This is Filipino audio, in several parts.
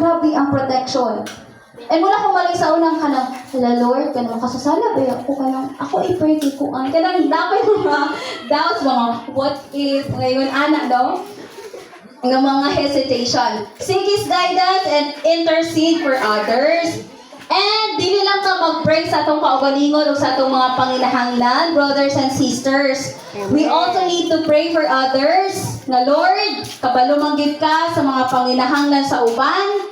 Grabe ang protection. And mula ko mali sa unang kanang, hala Lord, kanang kasasala ba ako kanang, ako i-pray ko ang, kanang dapat mga doubts, mga what if, ngayon anak daw, ng mga hesitation. Seek His guidance and intercede for others. And dili lang ka mag-pray sa atong kaugalingon o sa atong mga panginahanglan, brothers and sisters. We also need to pray for others. Na Lord, kabalo manggid ka sa mga panginahanglan sa uban.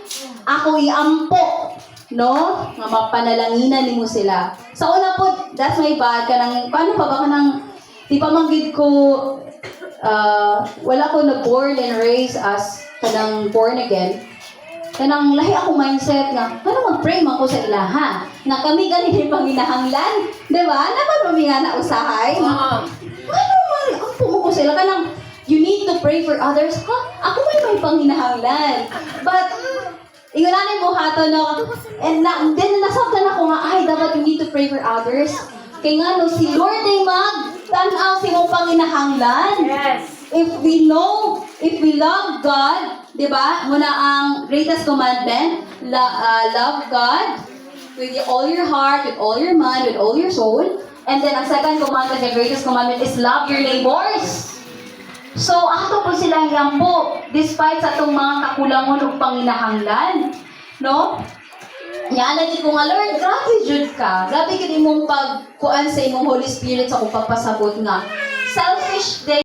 Ako iampo, no? Nga mapanalanginan nimo sila. Sa una po, that's my bad. Kanang, paano pa ba kanang, di pa manggid ko, wala ko na-born and raised as kanang born again. Kanang lahi ako mindset nga, ano mag-pray man ko sa ilaha? Nga kami ganin yung panginahanglan. Diba? Naman mami nga na usahay. Ano man, ang pumo ko sila. Kanang, you need to pray for others. Ha? Ako may panginahanglan. But, ingon na yung buhato, no? And then, nasabtan ako nga, ay, dapat you need to pray for others. Kaya nga, no, si Lord ay mag-tanaw si mong panginahanglan. Yes. If we know, if we love God, di ba? Muna ang greatest commandment, love God with all your heart, with all your mind, with all your soul. And then ang second commandment, the greatest commandment is love your neighbors. So, ato po silang yampo, despite sa itong mga kakulangon o panginahanglan. No? Yan, lagi ko nga, Lord, grabe jud ka. Grabe ka din mong pagkuan sa imong Holy Spirit sa kung pagpasabot nga. Selfish day.